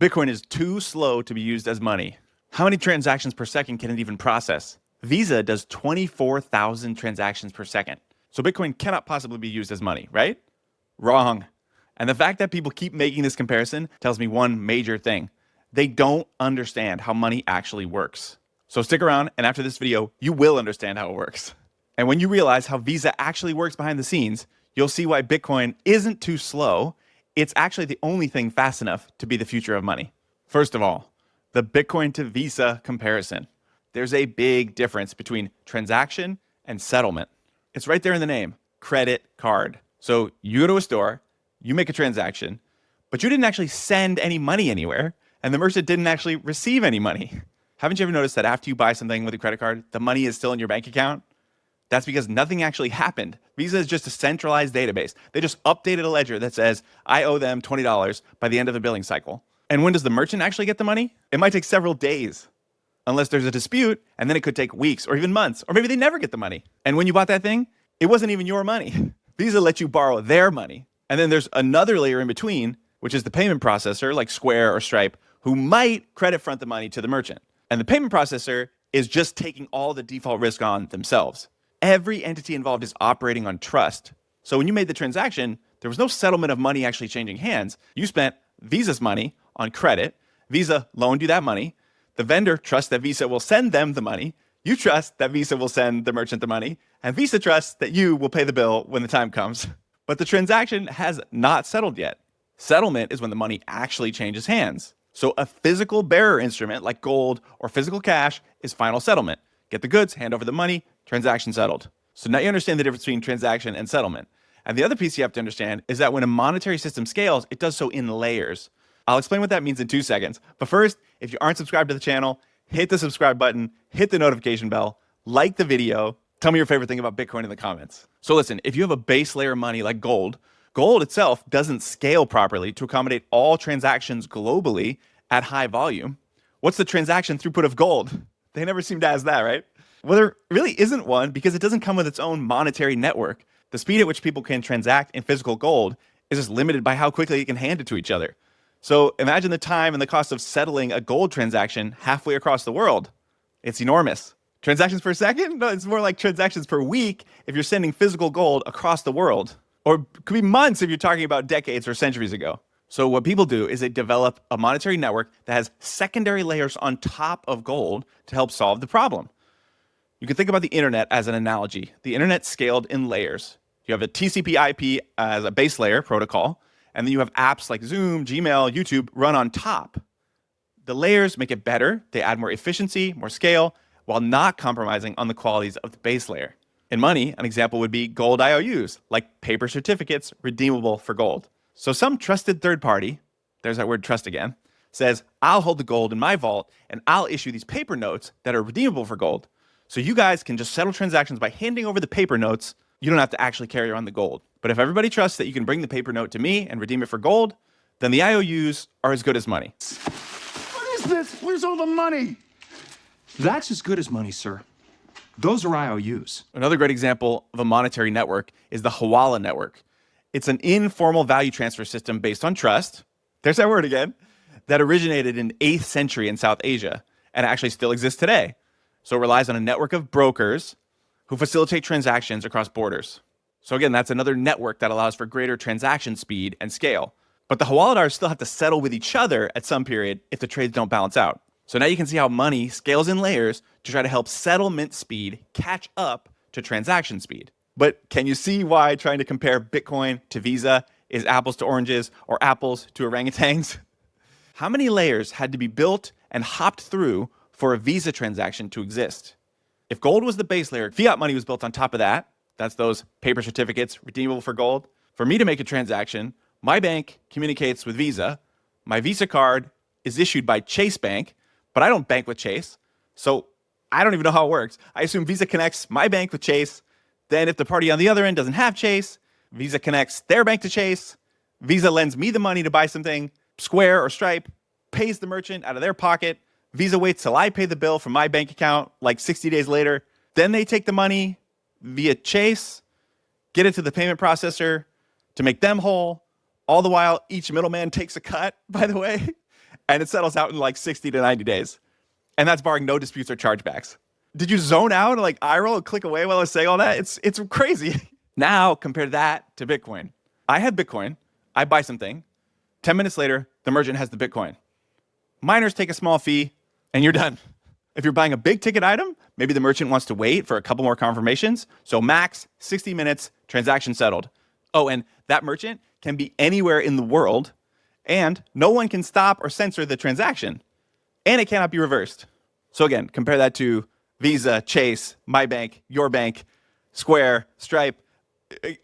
Bitcoin is too slow to be used as money. How many transactions per second can it even process? Visa does 24,000 transactions per second. So Bitcoin cannot possibly be used as money, right? Wrong. And the fact that people keep making this comparison tells me one major thing. They don't understand how money actually works. So stick around, and after this video, you will understand how it works. And when you realize how Visa actually works behind the scenes, you'll see why Bitcoin isn't too slow. It's actually the only thing fast enough to be the future of money. First of all, the Bitcoin to Visa comparison. There's a big difference between transaction and settlement. It's right there in the name, credit card. So you go to a store, you make a transaction, but you didn't actually send any money anywhere, and the merchant didn't actually receive any money. Haven't you ever noticed that after you buy something with a credit card, the money is still in your bank account? That's because nothing actually happened. Visa is just a centralized database. They just updated a ledger that says, I owe them $20 by the end of the billing cycle. And when does the merchant actually get the money? It might take several days, unless there's a dispute, and then it could take weeks or even months, or maybe they never get the money. And when you bought that thing, it wasn't even your money. Visa lets you borrow their money. And then there's another layer in between, which is the payment processor, like Square or Stripe, who might credit front the money to the merchant. And the payment processor is just taking all the default risk on themselves. Every entity involved is operating on trust. So when you made the transaction, there was no settlement of money actually changing hands. You spent Visa's money on credit. Visa loaned you that money. The vendor trusts that Visa will send them the money. You trust that Visa will send the merchant the money. And Visa trusts that you will pay the bill when the time comes. But the transaction has not settled yet. Settlement is when the money actually changes hands. So a physical bearer instrument like gold or physical cash is final settlement. Get the goods, hand over the money, transaction settled. So now you understand the difference between transaction and settlement. And the other piece you have to understand is that when a monetary system scales, it does so in layers. I'll explain what that means in 2 seconds. But first, if you aren't subscribed to the channel, hit the subscribe button, hit the notification bell, like the video, tell me your favorite thing about Bitcoin in the comments. So listen, if you have a base layer of money like gold, gold itself doesn't scale properly to accommodate all transactions globally at high volume. What's the transaction throughput of gold? They never seem to ask that, right? Well, there really isn't one because it doesn't come with its own monetary network. The speed at which people can transact in physical gold is just limited by how quickly you can hand it to each other. So imagine the time and the cost of settling a gold transaction halfway across the world. It's enormous. Transactions per second? No, it's more like transactions per week if you're sending physical gold across the world. Or it could be months if you're talking about decades or centuries ago. So what people do is they develop a monetary network that has secondary layers on top of gold to help solve the problem. You can think about the internet as an analogy. The internet scaled in layers. You have a TCP/IP as a base layer protocol, and then you have apps like Zoom, Gmail, YouTube run on top. The layers make it better. They add more efficiency, more scale, while not compromising on the qualities of the base layer. In money, an example would be gold IOUs, like paper certificates redeemable for gold. So some trusted third party, there's that word trust again, says, I'll hold the gold in my vault and I'll issue these paper notes that are redeemable for gold. So you guys can just settle transactions by handing over the paper notes. You don't have to actually carry around the gold. But if everybody trusts that you can bring the paper note to me and redeem it for gold, then the IOUs are as good as money. What is this? Where's all the money? That's as good as money, sir. Those are IOUs. Another great example of a monetary network is the Hawala network. It's an informal value transfer system based on trust. There's that word again. That originated in the 8th century in South Asia and actually still exists today. So it relies on a network of brokers who facilitate transactions across borders. So again, that's another network that allows for greater transaction speed and scale. But the Hawaladars still have to settle with each other at some period if the trades don't balance out. So now you can see how money scales in layers to try to help settlement speed catch up to transaction speed. But can you see why trying to compare Bitcoin to Visa is apples to oranges or apples to orangutans? How many layers had to be built and hopped through for a Visa transaction to exist? If gold was the base layer, fiat money was built on top of that. That's those paper certificates redeemable for gold. For me to make a transaction, my bank communicates with Visa. My Visa card is issued by Chase Bank, but I don't bank with Chase. So I don't even know how it works. I assume Visa connects my bank with Chase. Then if the party on the other end doesn't have Chase, Visa connects their bank to Chase. Visa lends me the money to buy something. Square or Stripe pays the merchant out of their pocket. Visa waits till I pay the bill from my bank account like 60 days later. Then they take the money via Chase, get it to the payment processor to make them whole. All the while, each middleman takes a cut, by the way. and it settles out in like 60 to 90 days. And that's barring no disputes or chargebacks. Did you zone out and like eye roll and click away while I was saying all that? It's crazy. Now compare that to Bitcoin. I have Bitcoin. I buy something. 10 minutes later, the merchant has the Bitcoin. Miners take a small fee, and you're done. If you're buying a big ticket item, maybe the merchant wants to wait for a couple more confirmations. So max 60 minutes, transaction settled. Oh, and that merchant can be anywhere in the world, and no one can stop or censor the transaction. And it cannot be reversed. So again, compare that to Visa, Chase, my bank, your bank, Square, Stripe.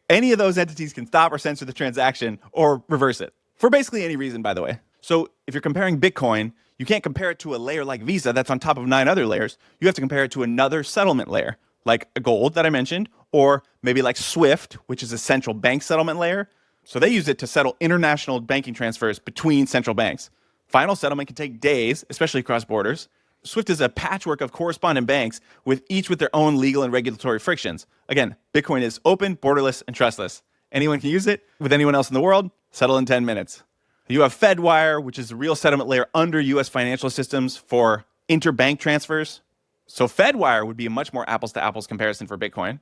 Any of those entities can stop or censor the transaction or reverse it for basically any reason, by the way. So if you're comparing Bitcoin, you can't compare it to a layer like Visa that's on top of 9 other layers. You have to compare it to another settlement layer, like a gold that I mentioned, or maybe like SWIFT, which is a central bank settlement layer. So they use it to settle international banking transfers between central banks. Final settlement can take days, especially across borders. SWIFT is a patchwork of correspondent banks with each with their own legal and regulatory frictions. Again, Bitcoin is open, borderless, and trustless. Anyone can use it with anyone else in the world, settle in 10 minutes. You have FedWire, which is a real settlement layer under US financial systems for interbank transfers. So FedWire would be a much more apples to apples comparison for Bitcoin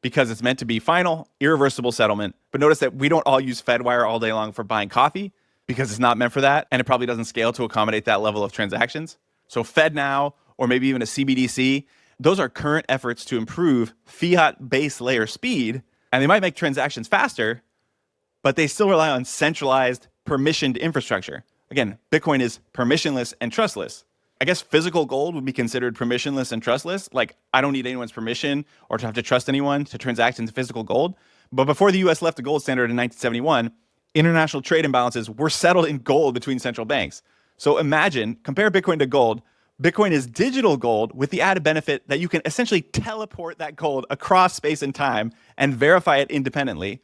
because it's meant to be final, irreversible settlement. But notice that we don't all use FedWire all day long for buying coffee because it's not meant for that, and it probably doesn't scale to accommodate that level of transactions. So FedNow, or maybe even a CBDC, those are current efforts to improve fiat base layer speed, and they might make transactions faster, but they still rely on centralized, permissioned infrastructure. Again, Bitcoin is permissionless and trustless. I guess physical gold would be considered permissionless and trustless. Like, I don't need anyone's permission or to have to trust anyone to transact into physical gold. But before the US left the gold standard in 1971, international trade imbalances were settled in gold between central banks. So imagine, compare Bitcoin to gold. Bitcoin is digital gold with the added benefit that you can essentially teleport that gold across space and time and verify it independently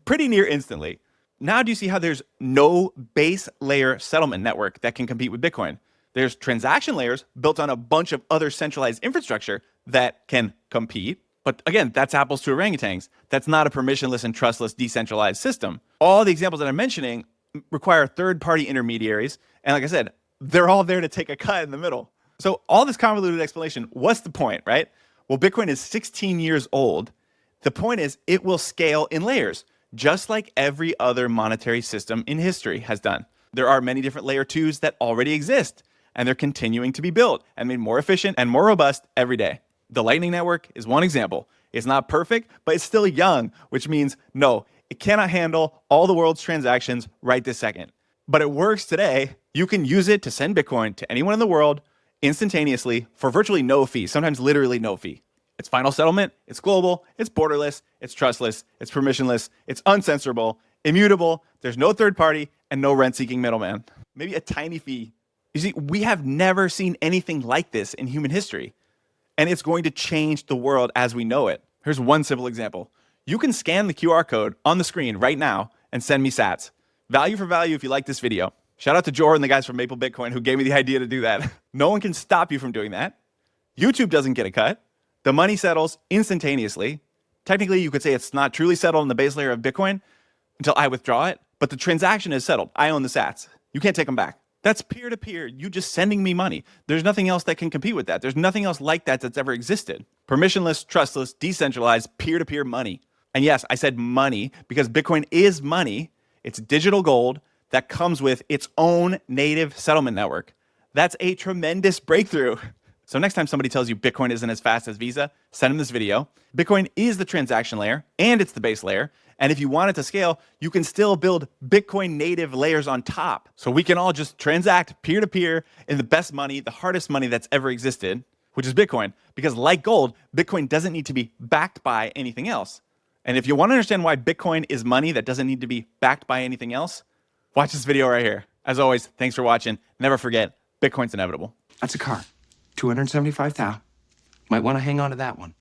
pretty near instantly. Now do you see how there's no base layer settlement network that can compete with Bitcoin? There's transaction layers built on a bunch of other centralized infrastructure that can compete. But again, that's apples to orangutans. That's not a permissionless and trustless decentralized system. All the examples that I'm mentioning require third-party intermediaries. And like I said, they're all there to take a cut in the middle. So all this convoluted explanation, what's the point, right? Well, Bitcoin is 16 years old. The point is it will scale in layers, just like every other monetary system in history has done. There are many different layer 2s that already exist, and they're continuing to be built and made more efficient and more robust every day. The Lightning Network is one example. It's not perfect, but it's still young, which means no, it cannot handle all the world's transactions right this second. But it works today. You can use it to send Bitcoin to anyone in the world instantaneously for virtually no fee, sometimes literally no fee. It's final settlement, it's global, it's borderless, it's trustless, it's permissionless, it's uncensorable, immutable, there's no third party, and no rent-seeking middleman. Maybe a tiny fee. You see, we have never seen anything like this in human history, and it's going to change the world as we know it. Here's one simple example. You can scan the QR code on the screen right now and send me sats. Value for value if you like this video. Shout out to Jor and the guys from Maple Bitcoin who gave me the idea to do that. No one can stop you from doing that. YouTube doesn't get a cut. The money settles instantaneously. Technically, you could say it's not truly settled in the base layer of Bitcoin until I withdraw it, but the transaction is settled. I own the sats. You can't take them back. That's peer-to-peer, you just sending me money. There's nothing else that can compete with that. There's nothing else like that that's ever existed. Permissionless, trustless, decentralized, peer-to-peer money. And yes, I said money because Bitcoin is money. It's digital gold that comes with its own native settlement network. That's a tremendous breakthrough. So next time somebody tells you Bitcoin isn't as fast as Visa, send them this video. Bitcoin is the transaction layer and it's the base layer. And if you want it to scale, you can still build Bitcoin native layers on top. So we can all just transact peer-to-peer in the best money, the hardest money that's ever existed, which is Bitcoin. Because like gold, Bitcoin doesn't need to be backed by anything else. And if you want to understand why Bitcoin is money that doesn't need to be backed by anything else, watch this video right here. As always, thanks for watching. Never forget, Bitcoin's inevitable. That's a car. 275,000. Might want to hang on to that one.